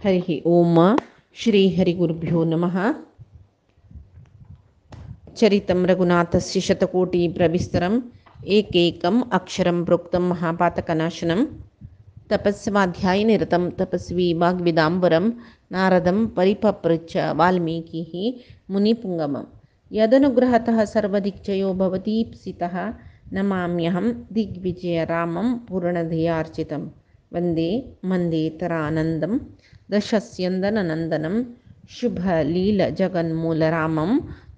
हरि ओम श्री हरिगुरुभ्यो नमः। चरितं रघुनाथस्य शतकोटि प्रविस्तरम् एकैकम् अक्षरं प्रोक्तं महापातकनाशनं तपस्वाध्यायनिरतं तपस्वी वाग्विदाम्बरं नारदं परिपप्रच्छ वाल्मीकिः मुनिपुङ्गमं यदनुग्रहतः सर्वदिक्चयो भवतीप्सितः नमाम्यहं दिग्विजयरामं पूर्णधियार्चितं वन्दे मन्देतरानन्दं दशस्यन्दननन्दनं शुभलीलजगन्मूलरामं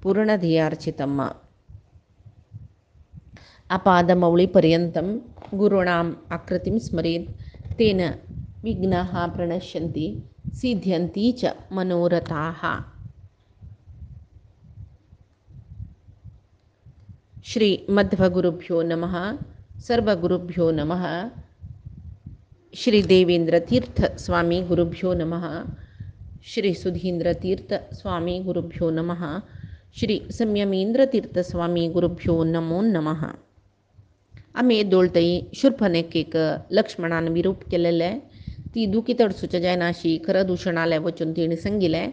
पूर्णधियार्चितम् अपादमौलिपर्यन्तं गुरूणाम् आकृतिं स्मरेत् तेन विघ्नाः प्रणश्यन्ति सिद्ध्यन्ति च मनोरथाः। श्री मध्वगुरुभ्यो नमः। सर्वगुरुभ्यो नमः। श्री देवेंद्र तीर्थ स्वामी गुरुभ्यो नमः। श्री सुधींद्र तीर्थ स्वामी गुरुभ्यो नमः। श्री संयमेंद्र तीर्थ स्वामी गुरुभ्यो नमो नमः. आम्ही दोळतई शूर्पणखेक लक्ष्मणान विरूप केलेले ती दुखी तडसूच्या जयनाशी खरं दूषणाले वचून तिने सांगिले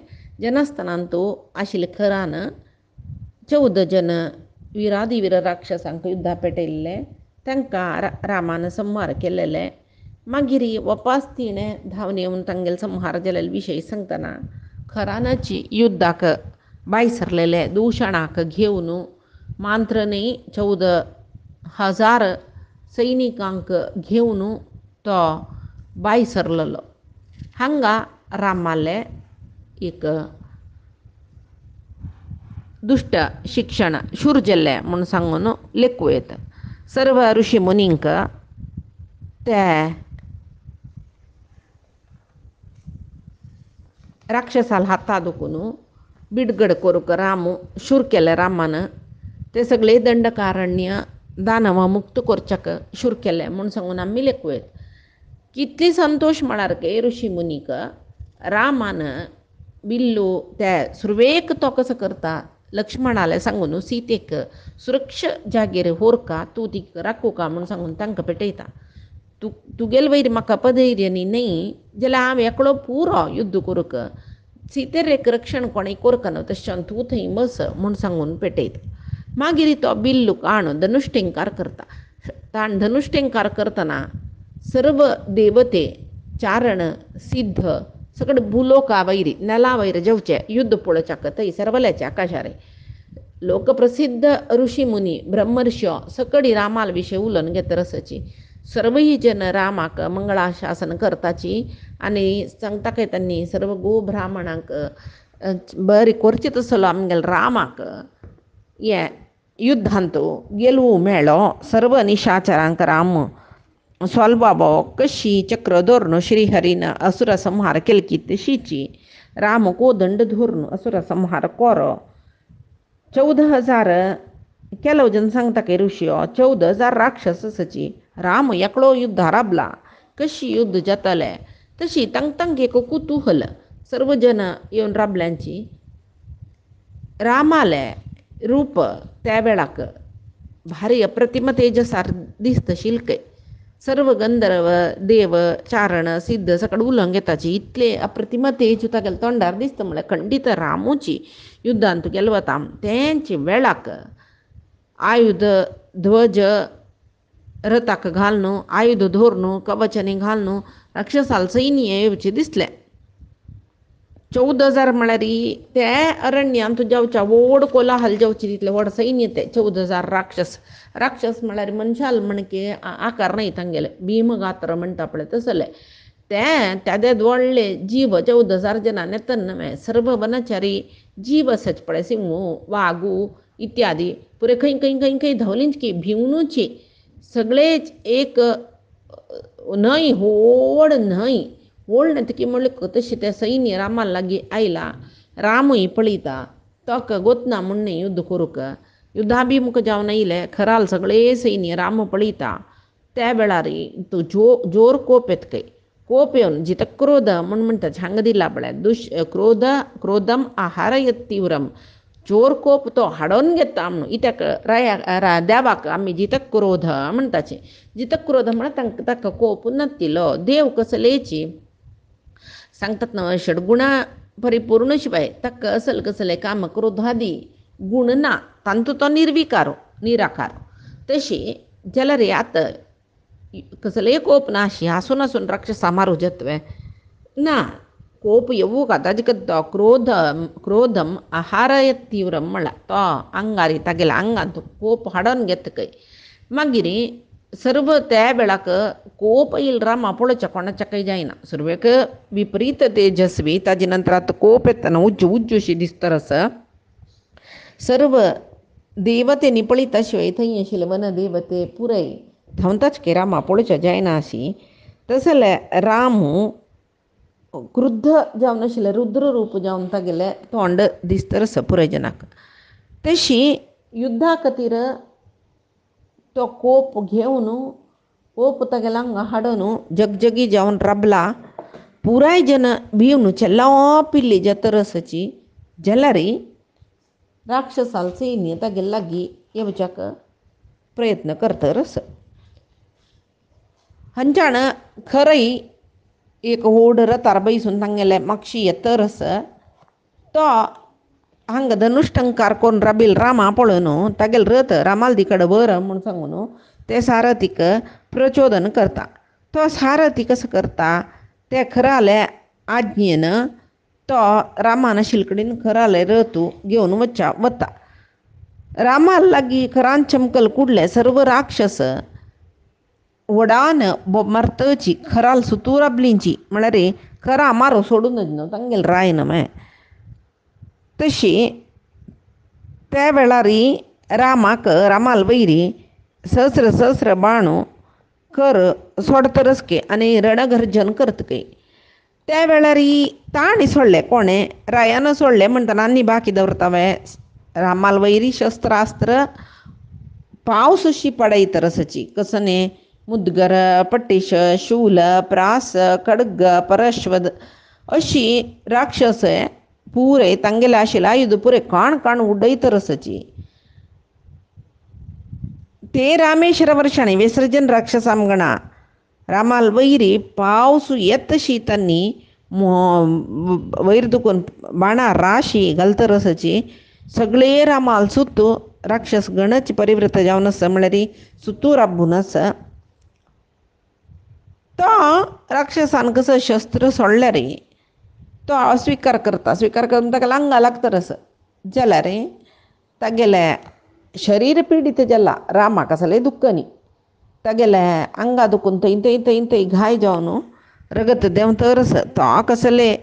जनासताना तो आशिल्ले खरान 14 जन वीराधिवीर राक्षसांक युद्धा पेटयल्ले तांकां रामान संहार केलेले मागीर वापस तिणें धांवन येवन तांगेले संहार जाल्ले विशयी सांगतना खरानाची युद्धाक बाय सरलेले दूषणाक घेवन मांत्रनी 14,000 सैनिकांक घेवन तो बाय सरलेलो. हांगा रामाले एक दुष्ट शिक्षण शूर जाल्ले म्हूण सांगून लेखूं येता. सर्व ऋषी मुनींक ते राक्षसाल हाता दुखून बिडगड करूक राम शूर केले. रामान ते सगळे दंडकारण्य दानव मुक्त करच्याक शूर केले म्हूण सांगून आमी लेखूं येता. कितली संतोष म्हळ्यार के ऋषी मुनीक रामान बिल्लू ते सुरवेक तो कसो करता लक्ष्मणाले सांगून सीतेक सुरक्ष जागेर व्हरका तूं तिका राखूका म्हूण सांगून तांकां पेटयता. तुगेले वयर म्हाका पधैर्य न्ही जाल्यार हांव एकलो पुरो युध्द करूंक सीतेर एक रक्षण कोणें करता न्हू तशें तूं थंय बस म्हूण सांगून पेटयता. मागीर तो बिल्लूक हाडून धनुश्टेंकार करता. ताण धनुश्टेंकार करतना सर्व देवते चारण सिद्ध सगळे भुलोका वैरी नेला वयर जेवचे युद्ध पळोवच्याक थंय सरवल्याचे आकाशार लोकप्रसिद्ध ऋषी मुनी ब्रह्मर्षी सकडी रामाल विशय उलोवन घेता रसाची सर्वही जन रामाक मंगळाशासन करताची आनी सांगता काय त्यांनी सर्व गो ब्राह्मणांक बरी करची तसलो आमगेल रामाक हे युद्धांत गेलवू मेळ्ळो. सर्व निशाचरांक राम सोलबाबो कशी चक्र धोरण श्रीहरीन असुर संहार केलकी तशीची राम कोदंड धोरण असुर संहार कोरो. 14,000 केलो जन सांगता के ऋषी 14,000 राक्षसाची राम एकलो युद्ध हारबला. कशी युद्ध जातले तशी तांकां एक कुतूहल सर्व जन येवन राबल्यांची रामाले रूप त्या वेळाक भारी अप्रतिम तेजसार दिसतशिल्के. सर्व गंधर्व देव चारण सिद्ध सकड उलोवंक येताची इतले अप्रतिम तेज तागेले तोंडार दिसता म्हळ्यार खंडीत रामूची युद्धांत गेलो वता. तेंचे वेळाक आयुध ध्वज रथाक घालून आयुध धरून कवचांनी घालून राक्षसाल सैन्य येवचे दिसले. 14,000 म्हळ्यार ते अरण्यांत जेवच्या व्हड कोलाहल जेवचे तितले व्हड सैन्य ते 14,000 राक्षस म्हळ्यार मनशाल म्हणके आकार नाही तांगेले भीमगात्र म्हणटा पळय तसले ते त्यादेत व्हडले जीव 14,000 जनां येतन न्हय सर्व वनचारी जीव आसाच पळय सिंहू वागू इत्यादी पुरे खंय खंय खंय खंय धांवलींच की भिवनूची सगळेच एक न्हय व्हड न्हय व्हड न्हय म्हणले तशें ते सैन्य रामाल लागीं आयला. रामूय पळयता तोक गोतना म्हूण न्ही युध्द करूंक युद्धाभिमुख जावन आयले खराल सगळे सैन्य राम पळयता. त्या वेळार तो जोर कोप येता खंय कोप येवन जितक्रोध म्हूण म्हणटा हांगा दिला पळय क्रोधम आहारयत तीव्रम जोर कोप तो हाडून घेता म्हणून इत्याक देवाक आमी जितक्रोध म्हणटाचे. जितक्रोध म्हळ्यार तांकां कोप नातिलो देव कसलेची सांगतात ना षडगुणा परिपूर्ण शिवाय तक्क असल कसले काम क्रोधादी गुण ना तांतु तो निर्विकारो निराकार तशी जलरे आत कसले कोप नाशी हसून हसून राक्षस मारू जत्वे ना कोप येऊ का ताजिकत क्रोधम आहारय तीव्रम म्हणला तो अंगारी तागेला अंगांत कोप हाडून घेत काय मागिरी सर्व त्या वेळाक कोप येईल राम आपोळच्या कोणाच्या काही जायना सर्वेक विपरीत तेजस्वी ताजे नंतर आता कोप येताना उज्जू उज्जूशी दिसतरस सर्व देवते निपळिताशिवाय थंय आशिल्ले वन देवते पुरय धांवताच की राम आपोळच्या जायना अशी तसले रामू क्रुद्ध जावन आशिल्ले रुद्र रूप जावन तागेले तोंड दिसतरस पुरयजनाक तशी युद्धा खातीर तो कोप घेवन कोप तागेला हांगा हाडून जगजगी जावन राबला पुराय जन भिवन ಚೆಲ್ಲೋ पिल्ली जतरसची जलारी राक्षसाल सैन्य तागेले लागीं येवच्याक प्रयत्न करतरस हंचाण खरय एक व्हड रथार बैसून तांगेले मागशी येतरस तो हांगा धनुश्टंकार कोण राबिल रामा पळोवन तागेले रथ रामालदी कडेन वर म्हूण सांगून ते सारथीक प्रचोदन करता तो सारथी कसो करता ते खराले आज्ञेन तो रामान शिलकडेन खराले रथ घेवन वता रामाल लागीं खरान चमकल कुडले सर्व राक्षस वडान मरतची खराल सुतू राबलींची म्हळ्यार खरा मारो सोडूनच न्हू तांगेले रायन माय तशी त्या वेळार रामाल वैरी सहस्र बाणू कर सोडतरस के आनी रणगर्जन करत के त्या वेळार ताणी सोडले कोणे रायानं सोडले म्हणटना आनी बाकी दवरतावे रामाल वैरी शस्त्रास्त्र पावसशी पडयतरसची कसने मुद्गर पट्टीश शूल प्रास खड्ग परश्वद अशी राक्षस पुरे तांगेले आशिल्ले आयुध पुरे काण उडयतरसची ते रामेश्वर वर्षांनी विसर्जन राक्षसांगणा रामाल वैरी पावसू येतशी तांणी वैर दुखून बाणा राशी घालतरसची सगळे रामाल सुत्तू राक्षस गणच परिवृत जावन आसा म्हळ्यार सुतू राबून आसा तो राक्षसान कसो शस्त्र सोडल्यार तो स्वीकार करून ताका लांगा लागतरस जाल्यार तागेले शरीर पीडित जाला रामाक असले दुख्ख न्ही तागेले आंगा दुखून थंय घाय जावन रगत देंवतरस तो कसले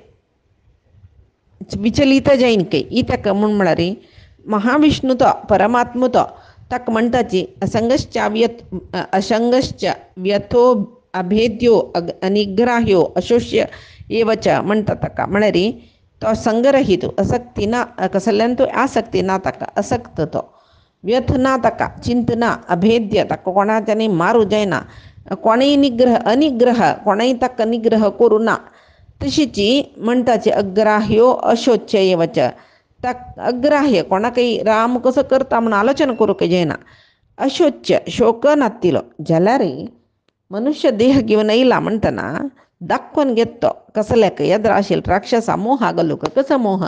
विचलित जायन के ताका म्हळ्यार महाविष्णू तो परमात्मा तो ताका म्हणटाची असंगश्च व्यथो अभेद्यो अनिग्राह्यो अशोष्य एवच म्हणटा ताका म्हळ्यार तो संगरहीत असक्ती ना कसल्यान तो आसक्ती ना ताका असक्त तो व्यथ ना ताका चिंत ना अभेद्य ताका कोणाच्यानी मारूं जायना कोणेय अनिग्रह कोणेय ताका निग्रह करूं ना तशीची म्हणटाची अग्राह्यो अशोच्य एवच ताक अग्राह्य कोणाकय राम कसो करता म्हूण आलोचना करूंक जायना अशोच्य शोक नातिलो जाल्यार मनुष्य देह घेवन येयला म्हणटना दाखोवन घेत तो कसल्याक येद्र आशिल्लो राक्षसा मोहा घालूक कसो मोह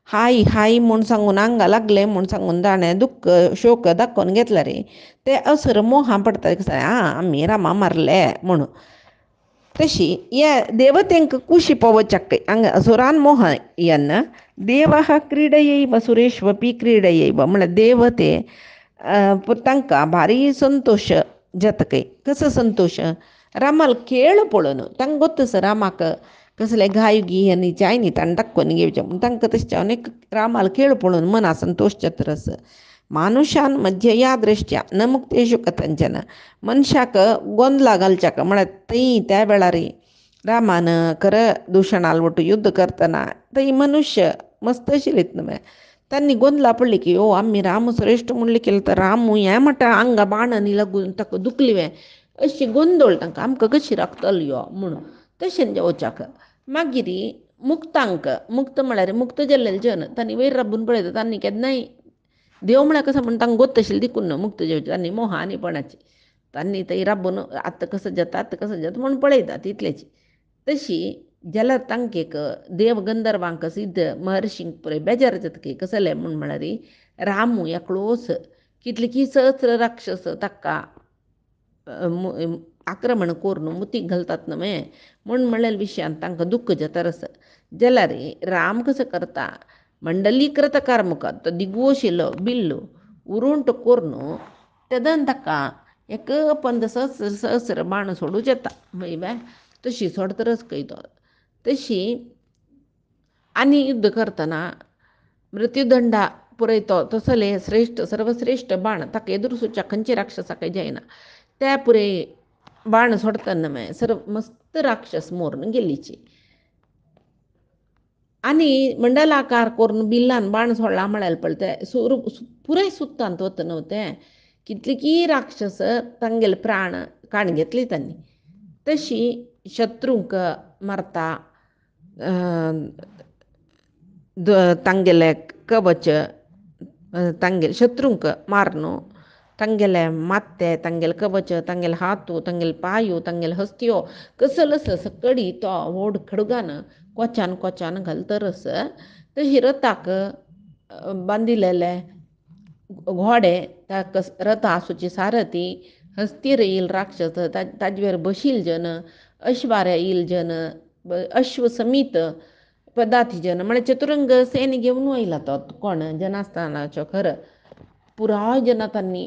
हाय म्हूण सांगून आंगा लागले म्हूण सांगून ताणें दुख्ख शोक दाखोवन घेतल्यार ते असुर मोहा पडटा आमी रामा मारले म्हणून तशी हे देवतेंक कुशी पवच्याक हांगा असुरान मोह येन्ना देवः क्रीडयैव सुरेष्वपी क्रीडयैव म्हळ्यार देवते तांकां भारी संतोश जातकय कसो संतोश रामाल खेळ पळोवन तांकां गोत्तस रामाक कसले घायुगी आनी जायनी ताणें दाखोवन घेवचें म्हूण तांकां तशें अनेक रामाल खेळ पळोवन मना संतोश जातरस मानुशान मध्य या दृश्ट्या न मुक्तेषु कथंचन मनशाक गोंदला घालच्याक म्हळ्यार थंय त्या वेळार रामान खर दूशणाल वटू युद्ध करतना थंय मनुष्य मस्त आशिल्लीत न्हय तांणी गोंदला पडली की ओ आमी राम श्रेश्ठ म्हणले केलें तर राम हें म्हणटा आंगा बाणांनी लागून ताका दुखलिवें अशी गोंदळ तांकां आमकां कशी राखतलो यो म्हणून तशें जेवच्याक मागीर मुक्त म्हळ्यार मुक्त जाल्लेले जन तांणी वयर राबून पळयता तांणी केन्नाय देव म्हळ्यार कसो म्हण तांकां गोत्त आशिल्लें देखून न्हू मुक्त जेवचे तांणी मोहानीपणाची तांणी थंय राबून आतां कसो जाता म्हणून पळयता तितलेची तशी जाल्यार तांकेक देव गंधर्वांक सिद्ध महर्शींक पळय बेजार जातकी कसले म्हूण म्हळ्यार रामू एकलोच कितले सहस्र राक्षस ताका आक्रमण करून मुतीक घालतात न्हय म्हूण म्हणलेल्या विशयान तांकां दुख्ख जाता रस जाल्यार राम कसो करता मंडलीकृत कर्मकात तो दिगोशिलो बिल्लो उरूंट करून तेदन ताका एक पंद सहस्र बाण सोडूंच येता मागीर तशी सोडतरच खंय तो तशी आनी युद्ध करतना मृत्युदंडा पुरयतो तसले श्रेश्ठ सर्वश्रेश्ठ बाण ताका एदूर सुच्या खंयच्या राक्षसाक जायना त्या पुरे बाण सोडतना मागीर सर्व मस्त राक्षस मोरून गेलीची आनी मंडलाकार करून बिल्लान बाण सोडला म्हळ्यार पळय ते पुराय सुत्तांत वता न्हू तें कितलीं राक्षस तांगेले प्राण काण घेतली तांणी तशी शत्रूंक मारता तांगेले कवच तांगेले शत्रूंक मारून तांगेले माथे तांगेले कवच तांगेले हातू तांगेले पांयो तांगेले हस्त्यो कसलस सकडी तो व्हड खडगान कोच्यान कोच्यान घालतरस तशी रथाक बांदिलेले घोडे ताका रथ आसूचे सारथी हस्तीर येईल राक्षस ताजेर बशील जन अश्वाऱ्या येईल जन अश्व समीत पदार्थी जन म्हणजे चतुरंग सेने घेऊन वयला तो कोण जनास्थानाचो खरं पुराय जना तांणी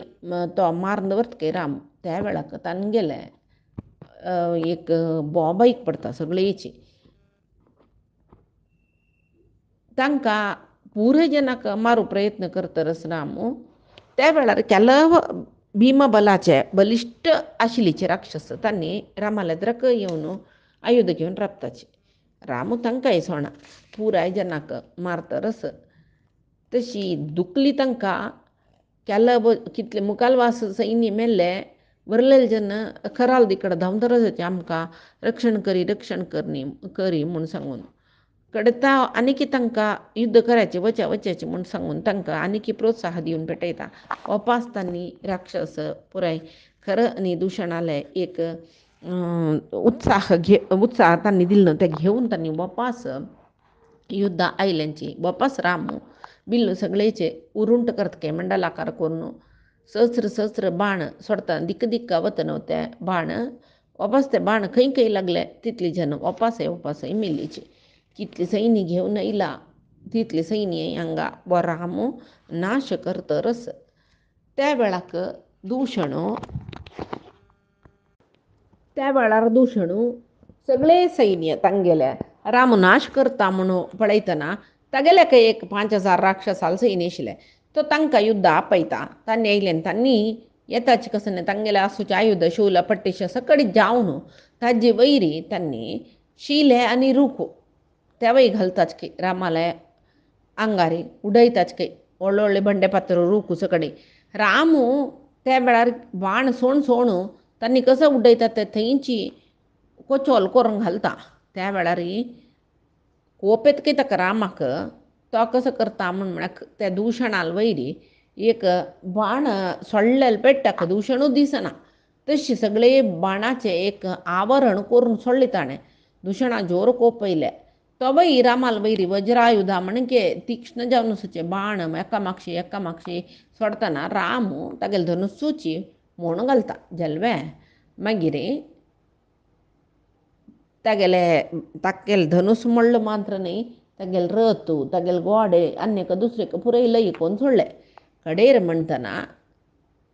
तो मारून दवरतके राम त्या वेळाक तांगेले एक बोबाईक पडटा सगळेची तांकां पुराय जनाक मारू प्रयत्न करतरस रामू त्या वेळार केलव भीमबलाचे बलिश्ट आशिल्लीचे राक्षस तांणी रामालेद्राक येवन आयुध घेवन राबताचे रामू तांकांय सोडना पुराय जनाक मारतरस तशी दुखली तांकां केलव कितले मुखालवास सैन्य मेल्ले वरलेले जन खराल दिकड धांवतरच आमकां रक्षण करी म्हूण सांगून कडता आनीक तांकां युद्ध करायचें वचाचे म्हूण सांगून तांकां आनीक प्रोत्साह दिवन पेटयता वापस तांणी राक्षस पुराय खरं आनी दुशणाले एक उत्साह तांणी दिलो ते घेवन तांणी वापस युद्धा आयल्यांची वापस रामू बिल्लो सगळेचे उरूंट करतके मंडलाकार करून सहस्र बाण सोडता दिक्का वतना ते बाण वापस ते बाण खंय लागले तितली जन वापसय मेलीची कितली सैन्य घेवन येयला तितली सैन्य हांगा वो रामू नाश करतरस त्या वेळाक दूषणू सगळे सैन्य तांगेले राम नाश करता म्हणून पळयतना तागेले खंय एक 5000 राक्षसाल सैन्य आशिल्ले तो तांकां युद्ध आपयता तांणी येयले तांणी येताचे कसं तांगेले आसूचे आयुध शूल पट्टिश सकडी जावन ताजे वैरी तांणी शिले आनी रूख तेवय घालताच की रामाले आंगारी उडयताच की व्हडले बंडे पात्र रूख सकडी रामू त्या वेळार बाण सोण तांणी कसो उडयता ते थंयची कोचोल करून घालता त्या वेळार कोप येतकी ताका रामाक तो कसो करता म्हळ्यार त्या दूषणाल वयरी एक बाण सोडलेले पेट्टाक दूषणूच दिसना तशी सगळे बाणाचे एक आवरण करून सोडले ताणें दूषणा जोर कोपयले तोवय रामाल वयरी वज्रायुधा म्हणके तीक्ष्ण जावन वचचे बाण एकामागशी सोडतना रामू तागेले धनुसूची म्हूण घालता जल्वे मागीर तागेले धनुस मोडलो मात्र न्ही तागेले रथ तागेले गोडे अन्यक दुसरे पुराय लय कोण सोडले कडेर म्हणटना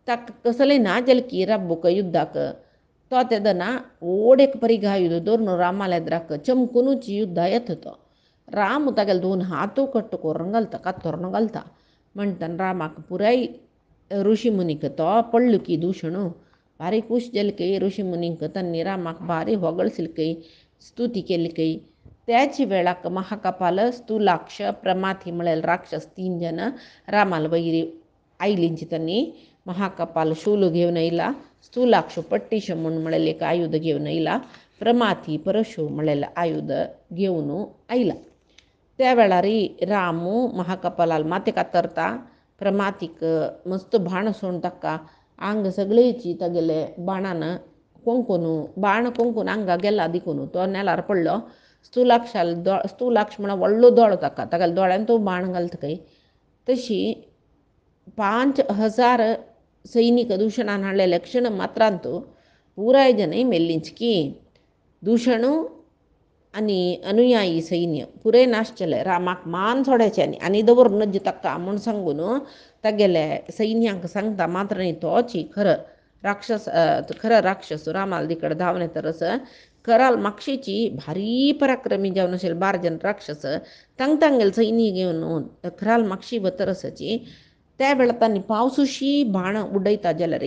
ताका कसले ना जालें की राबूक युद्धाक तो तेदना ओडेक परिघा युद्ध दवरून रामालेद्राक चमकुनूच युद्ध येता तो राम तागेले 2 हातू कट्ट करून घालता कातरून घालता म्हणटना रामाक पुराय ऋषी मुनीक तो पडलो की दूषणू भारी खूश जाले की ऋषी मुनींक तांणी रामाक भारी होगळसिल की स्तुती केली की त्याच वेळाक महाकपाल स्थूलाक्ष प्रमाथी म्हळेल राक्षस 3 जन रामाल वैरी आयलींची तांणी महाकपाल शूल घेवन येयला स्थूलाक्ष पट्टीश म्हूण म्हळेल एक आयुध घेवन येयला प्रमाथी परशु म्हळेल आयुध घेवन आयला त्या वेळार रामू महाकपालाल माथे कातरता प्रमाथीक मस्त बाण सोडून ताका आंग सगळेची तागेले बाणान बाण कोंकून आंगा गेला दिकून तो नेलार पडलो स्थूलाक्ष म्हणा व्हडलो दोळो ताका दोळ्यान तो बाण घालता काय तशी 5,000 सैनिक दूषणान हाडलेले क्षण मात्रांतू पुराय जनय मेल्लींचकी दूषणू आनी अनुयायी सैन्य पुरे नाशचले रामाक मान सोडायचे आनी दवर नज ताका म्हूण सांगून तागेले सैन्यांक सांगता मात्र न्ही तोची खरं राक्षस रामाल कಡೆ धांवन येतरस कराल मागशीची भारी पराक्रमी जावन असेल 12 जन राक्षस तांगेल सैन्य घेवन खराल मागशी वतरसची त्या वेळा तांणी पावसुशी बाण उडयता जाल्यार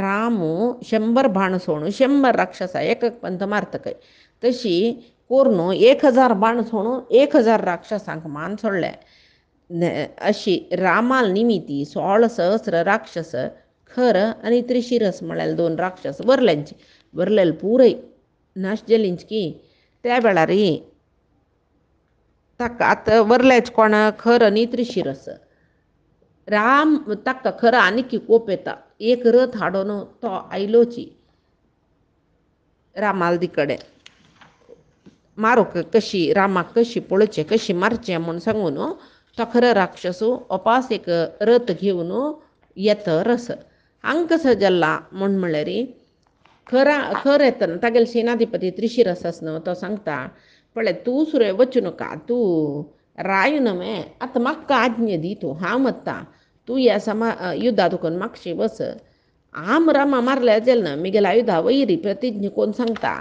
रामू 100 बाण सोडून 100 राक्षसा एक पंत मारतकय तशी कोरनू 1000 बाण सोडून 1000 राक्षसांक मान सोडले अशी रामाल निमिती 16 सहस्र राक्षस खर आणि त्रिशिरस म्हळ्यार 2 राक्षस वरलेल पुरय नाश जलींचकी त्या वेळार ताका आतां वरलेच कोण खर आनी त्रिशिरस राम ताका खरं आनीक कोप येता एक रथ हाडून तो आयलोची रामाल कडेन मारूक कशी रामाक कशी पळोवचें कशी मारचें म्हूण सांगून तो खरो राक्षसू अपास एक रथ घेवन येतरस हांग कसो जाल्ला म्हणल्यार खर येतना तागेले सेनाधिपती त्रिशिरस न्हू तो सांगता पळय तूं सुरे वचूं नाका तूं राय न्हय आतां म्हाका आज्ञा दी तूं हांव वता तूं ह्या युद्धा दुखून मागशी बस आम रामा मारल्या जाल्यार मिगेल आयुधा वैरी प्रतिज्ञा कोण सांगता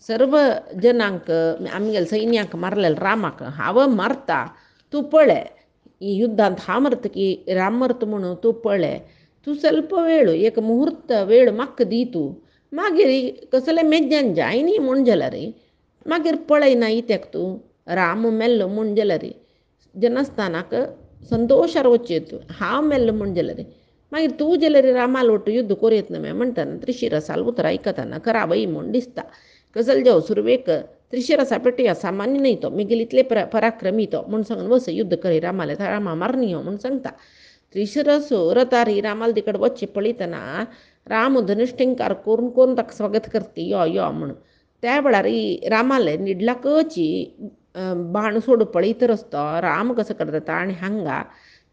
सर्व जनांक आमगेल सैन्यांक मारलेले रामाक हांव मारता तूं पळय युद्धांत हांव मरतकी राम मरत म्हणून तूं पळय तूं ಸ್ವಲ್ಪ वेळ एक मुहूर्त वेळ म्हाका दी तूं मागीर कसले मेज्यान जाय न्ही म्हूण जाल्यार मागीर पळयना इत्याक तूं राम मेल्लो म्हूण जाल्यार जनस्थानाक संतोशार वचचें तूं हांव मेल्लो म्हूण जाल्यार मागीर तूं जाल्यार रामाल वट्ट युद्ध करूं न्हय म्हणटना त्रिशिरसाल उतर आयकतना करावई म्हूण दिसता गजल जावं सुरवेक त्रिशिरसा पेटया सामान्य न्ही तो मिगेल इतले पराक्रमी तो म्हूण सांगून वस युद्ध करी रामाले रामा मारनी हो म्हूण सांगता त्रिशिरसो रथारी रामाल कडेन वचचें पळयतना राम धनुश्टिंकार करून ताका स्वागत करता यो म्हणून त्या वेळार रामाले निडलाकची बाण सोड पळयतरच तो राम कसो करता आनी हांगा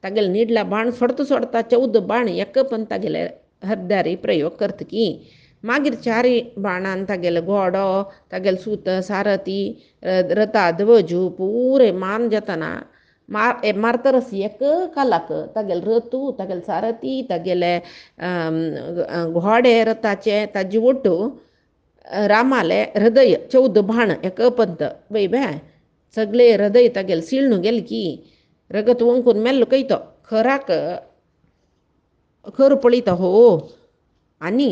तागेले निडला बाण सोडता 14 बाण एक पण तागेले हद्यारी प्रयोग करतकी मागीर 4 बाणान तागेले घोडो तागेले सूत सारथी रथा ध्वजू पुरे मान जातना मारतरस एक कालाक तागेले रथू तागेले सारथी तागेले घोडे रथाचे ताजे ओटू रामाले हृदय 14 बाण एक पंत बाय सगळे हृदय तागेले सिळणू गेले की रगत वंकून मेल्लो कय तो खराक खर पळयता हो आनी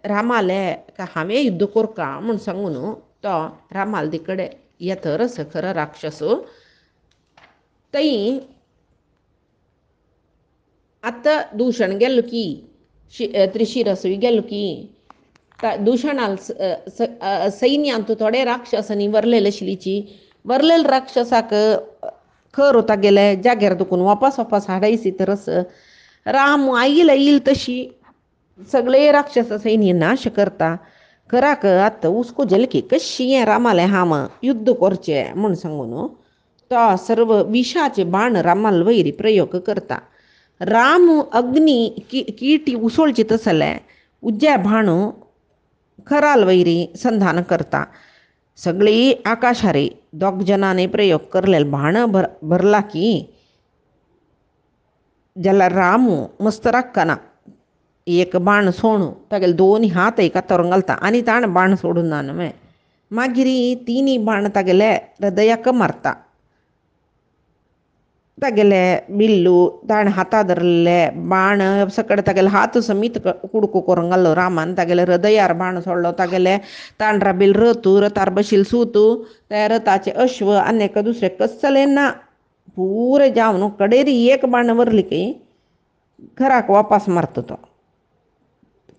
रामाले हांवें युद्ध कोरका म्हूण सांगून तो रामाल कडेन येतरस खरो राक्षस थंय आतां दूषण गेलो की त्रिशिरसूय गेलो की दूषणाल सैन्यांत थोडे राक्षस आनी वरलेले आशिल्लीची वरलेले राक्षसाक खर तागेले जाग्यार दुखून वापस हाडयसी तरस राम आईल तशी सगळे राक्षस सैन्य नाश करता खराक आतां हुस्को गेले की कशी हें रामाले हांव युद्ध करचें म्हूण सांगून तो सर्व विशाचे बाण रामाल वैरी प्रयोग करता राम अग्नी कीटी उसळची तसले उज्या बाणू खराल वैरी संधान करता सगळी आकाशारी 2 जनांनी प्रयोग करलेले बाण भरला की जाल्यार रामू मस्त राखना एक बाण सोडूं तागेले 2 हात एका तोर घालता आनी ताणें बाण सोडून ना न्हय मागीर 3 बाण तागेले हृदयाक मारता तागेले बिल्लू ताणें हाता धरलेले बाण सकड तागेले हात समीत कुडको करून घाल्लो रामान तागेले हृदयार बाण सोडलो तागेले ताण राबिल रथार बशिल्ल सूतू त्या रथाचे अश्व आनी दुसरे कसले ना पुरे जावन कडेरी एक बाण वरली की खराक वापस मारता तो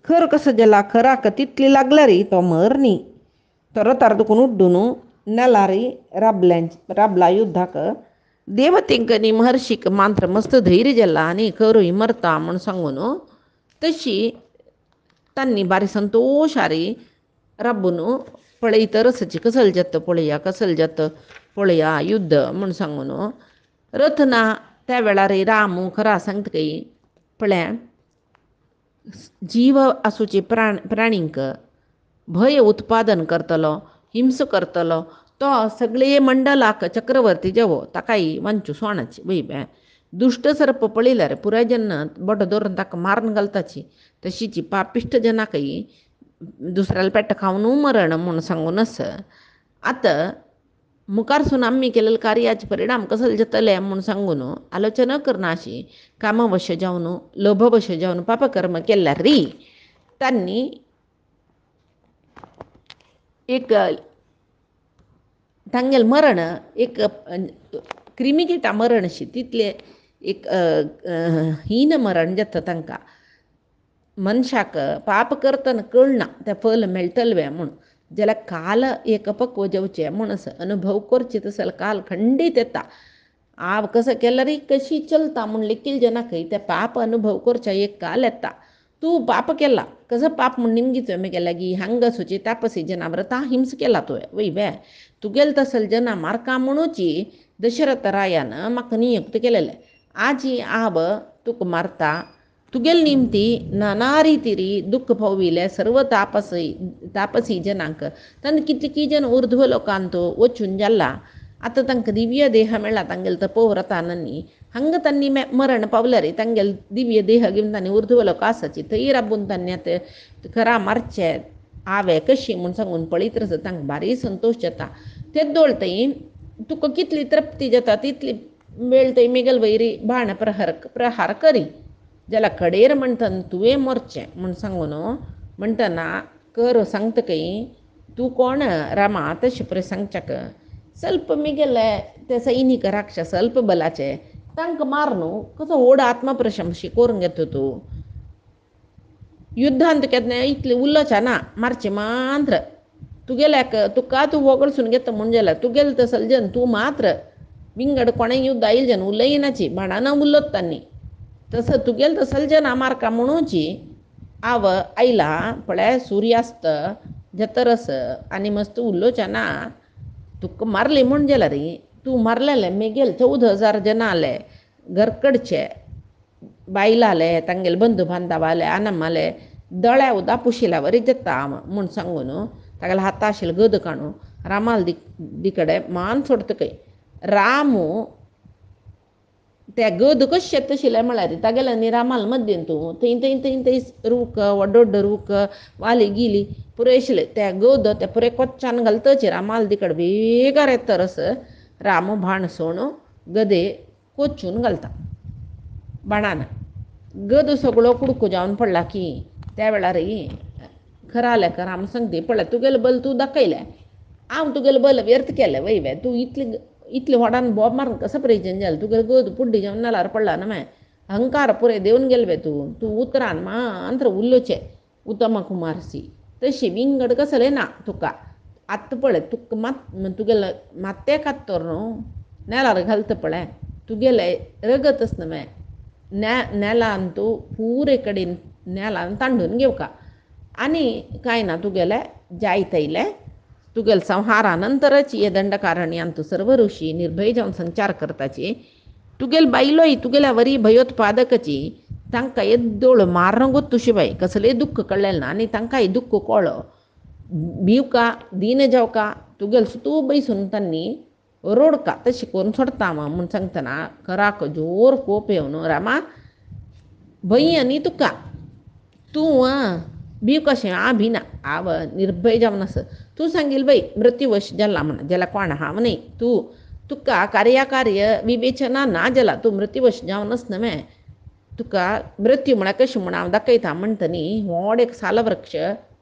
खर कसो जाला खराक तितली लागल्यार तो मरनी तो रथार दुखून उड्डून नेलारी राबला युद्धाक देवतेंकनी महर्षीक मात्र मस्त धैर्य जाला आनी खरूय मरता म्हूण सांगून तशी तांणी बारी संतोशारी राबून पळयतरसची कसल जातं पळया युद्ध म्हूण सांगून रथ ना त्या वेळार रामू खरा सांगता काही पळ्या जीव आसूचे प्राणींक भय उत्पादन करतलो हिंस करतलो तो सगळे मंडलाक चक्रवर्ती जेवो ताकाय वांचू सोणाची बैब्या दुष्ट सर्प पळयल्यार पुराय जन्नत बट धरून ताका मारून घालताची तशीची पापिश्ट जनाकय दुसऱ्याला पेट्ट खावन मरण म्हूण सांगून आतां मुखारसून आम्ही केलेलं कार्याचे परिणाम कसले जातले म्हूण सांगून आलोचना करना अशी कामवश जावन लोभवश जावन पापकर्म केल्यार री त्यांनी एक तांगेल मरण एक क्रिमिकिटा मरण अशी तितले एक हीन मरण जाता तांकां मनशाक पाप करतना कळना तें फल मेळटलें म्हूण जाल्यार काल एक अपक्व जेवचें म्हूण अनुभव करचे तसले काल खंडीत येता हांव कसं केल्यार कशी चलता म्हूण लेखील जनाकय ते पाप अनुभव करचे एक काल येता तूं पाप केला कसं पाप म्हूण निमगीचो मी केला की हांगासूची तापसी जनाव्रता हिंस केला तुवें वय बे तुगेल तसल जना मारका म्हणूची दशरथ रायान म्हाका नियुक्त केलेलें आजी आब तुका मारता तुगेल निमती नाना रितीरी दुःख भोविले सर्व तापसी जनांक तांकां कितली जन उर्ध्व लोकांत वचून जाल्ला आतां तांकां दिव्य देह मेळ्ळा तांगेल तपोव्रतांनी हांगा तांणी मरण पावल्यार तांगेल दिव्य देह घेवन तांणी उर्ध्व लोक आसाची थंय राबून तांणी आतां खरा मारचे हांवें कशी म्हूण सांगून पळयत आसा तांकां भारी संतोश जाता तेच दोळतय तुका कितली तृप्ती जाता तितली वेळ थंय मेगल वैरी बाण प्रहार करी जाल्यार कडेर म्हणटना तुवें मरचें म्हूण सांगून म्हणटना कर सांगतकय तूं कोण रामा तशें पळय सांगच्याक ಸ್ವಲ್ಪ मिगेले ते सैनीक राक्षस अल्प बलाचे तांकां मार न्हू कसो व्हड आत्मप्रशंशी करून घेता तूं युद्धांत केन्ना इतलें उल्लोच्या ना मारचें मात्र तुगेल्याक तुका तूं वगळसून घेता म्हूण जाल्यार तुगेलें तसल जन तूं मात्र विंगड कोणें युद्ध आयिल्ले जन उलयनाची भांडणां उलत तांणी तसं तुगेल तसल जन मारका म्हणूची हांव आयला पळय सुर्यास्त जतरस आनी मस्त उल्लोच्या ना तुका मारली म्हूण जाल्यार तूं मारलेलें मेगेल 14,000 जन आले घरकडचे बायलां आले तांगेले बंधू बांधव आले आनम आले दळ्या उदा पुशिल्या वरी जाता म्हूण सांगून तागेले हाता आशिल्ले गद काणू रामाल दिकडे मान सोडतकय रामू त्या गद कशें तशिल्लें म्हळ्यार तागेले न्ही रामाल मद्दीन तूं थंय रूख व्हड रूख वाली गिली पुरे आशिल्ले त्या गद ते पुरे कोच्च्यान घालतचे रामाल दिकड बेगार येतरस राम भाण सोण गदे कोच्चून घालता बाणान गद सगळो कुडको जावन पडला की त्या वेळार खरा लेख राम सांगते पळय तुगेलें बल तूं दाखयलें हांव तुगेलें बल व्यर्थ केलें वय तूं इतले व्हडान बोब मारून कसं प्रयोजन जालें तुगेलें गद पुड्डी जावन नाल्यार पडला ना माय अहंकार पुरे देवन गेले तूं उतरान मात्र उल्लोचें उत्तम कुमारसी तशी विंगड कसलें ना तुका आतां पळय तुका तुगेलें माते कात्तोर न्हू नेलार घालता पळय तुगेलें रगतच न्हू माय नेलान तूं पुरे कडेन नेलान तांडून घेवका आनी कांय ना तुगेलें जायतयलें तुगेल संहारानंतरच हे दंडकारण्यान तूं सर्व ऋषी निर्भय जावन संचार करताची तुगेल बायलोय तुगेल्या वरी भयोत्पादकची तांकां येद्दोळ मारणं गोत्तू शिवाय कसलेंय दुख्ख कळलेलें ना आनी तांकांय दुख्ख कळ्ळो भिवका दीन जावका तुगेल सुतू बैसून तांणी रोडका तशें करून सोडता म्हूण सांगतना खराक जोर कोप येवन रामा भंय न्ही तुका तूं भिव कशें हांव भिना हांव निर्भय जावन आसा तूं सांगील बाई मृत्यूवश जाल्ला म्हण जाल्यार कोण हांव न्ही तुका कार्य विवेचना ना जाल्यार तूं मृत्यूवश जावनच न्हय तुका मृत्यू म्हळ्यार कशें म्हूण हांव दाखयता म्हणटनी व्हड एक सालवृक्ष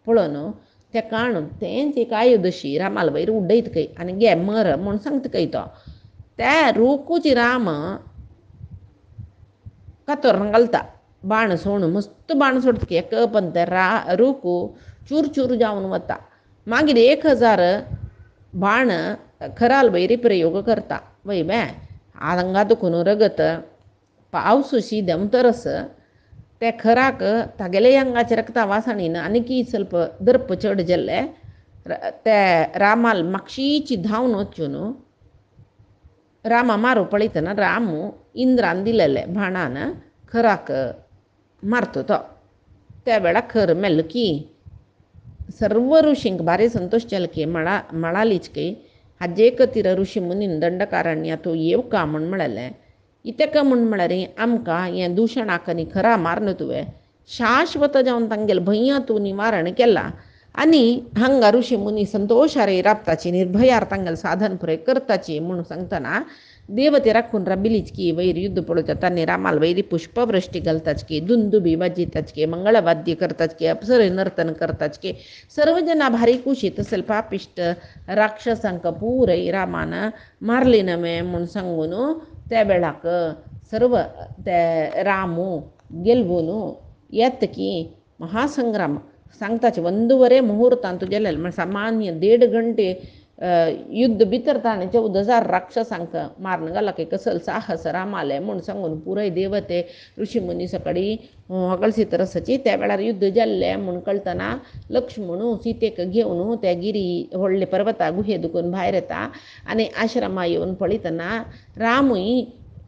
पळोवन तें काणून तेंच एक आयुधशी रामाल वयर उड्डयतकय आनी गे मर म्हूण सांगतकय तो त्या रुकूची राम कातोरान घालता बाण सोण मस्त बाण सोडतकी एक पण ते रुकू चूर चूर जावन वता मागीर 1000 बाण खराल वयरी प्रयोग करता वय बे हांगा दुखून रगत पावसूशी दमतरस ते खराक तागेले अंगाचे रक्ता वासाणीन आनीक ಸ್ವಲ್ಪ दर्प चड जाल्ले त्या रामाल मागशीची धांवन वच्यो न्हू रामा मारू पळयतना रामू इंद्रान दिलेले भाणान खराक मारतो तो त्या वेळा खर मेल्ल की सर्व ऋषींक भारी संतोष केल की म्हळालीच की हाजे कतीर ऋषी मुनीन दंडकारण्या तूं येवका म्हूण म्हळेलें इतका म्हूण म्हळ्यार आमकां हें दुशणाक आनी खरा मारन तुवें शाश्वत जावन तांगेल भंय तूं निवारण केला आनी हांगा ऋषी मुनी संतोषारे राबताची निर्भयार तांगेल साधन पुरे करताची म्हूण सांगतना देवते राखून राबिलीच की वैर युद्ध पळोवता तांणी रामाल वैरी पुष्पवृष्टी घालताच की दुंदुबी वाजयताच की मंगळवाद्य करताच की अप्सरे नर्तन करताच की सर्व जना भारी कुशीत असेल पापिष्ट राक्षसांक पुरय रामान मारले नवे म्हूण सांगून त्या वेळाक सर्व ते रामू गेल्वून येत की महासंग्राम सांगताचे ಒಂದೂವರೆ मुहूर्तांत गेलेले म्हणजे सामान्य 1.5 घंटे युद्ध भितर ताणें 14,000 राक्षसांक मारून घाला की कसल साहस रामाले म्हूण सांगून पुराय देवते ऋषी मुनी सकडी हगळसी तरसाची त्या वेळार युद्ध जाल्लें म्हूण कळतना लक्ष्मण सीतेक घेवन त्या गिरी व्हडले पर्वता गुहे दुखून भायर येता आनी आश्रमा येवन पळयतना रामूय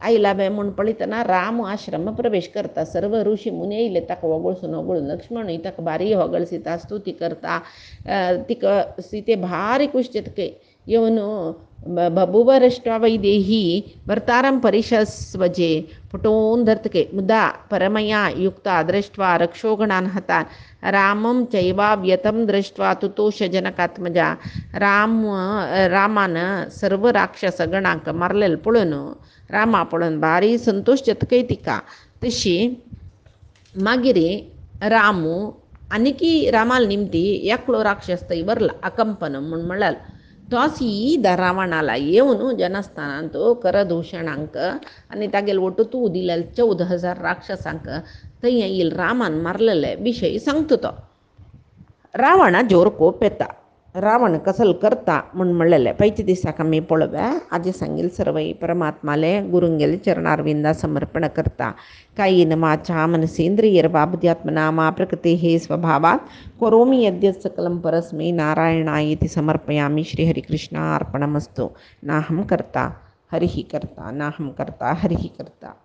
आईला बे म्हूण पळयतना राम आश्रम प्रवेश करता सर्व ऋषी मुनी येयले ताका वगळसून वगळून लक्ष्मणूय ताका भारी होगळसिता स्तुती करता तिका सीते भारी कुश्चितके येवन बभुवरष्ट्वा वैदेही भर्तारं परिशस्वजे फुटोवन धरतके मुदा परमया युक्ता दृष्ट्वा रक्षोगणान् हतान् रामं चैवाव्यतं दृष्ट्वा तुतोष जनकात्मजा रामान सर्व राक्षस गणांक मारलेले पळोवन रामा पळोवन भारी संतोष जातकय तिका तशी मागीर रामू आनीकी रामाल निमती एकलो राक्षस थंय बरला अकंपन म्हूण म्हळ्यार तो सीदा रावणाला येवन जनस्थानांत करदूषणांक आनी तागेले ओटू तूं दिलेले 14,000 राक्षसांक थंय येयले रामान मारलेले विशय सांगता तो रावण जोर कोप येता रावण कसल करता म्हूण म्हणलेलें पैचे दिसाक आमी पळोवया आजी सांगील सर्वई परमात्माले गुरुंगेले चरणारविंदा समर्पण करता कायेन वाचा मनसेन्द्रियर्वाबुद्ध्यात्मना मा प्रकृतेः स्वभावात् करोमि यद्यत् सकलं परस्मै नारायणाय इति समर्पयामि श्रीहरिकृष्णार्पणमस्तु नाहं कर्ता हरिः कर्ता नाहं कर्ता हरिः कर्ता।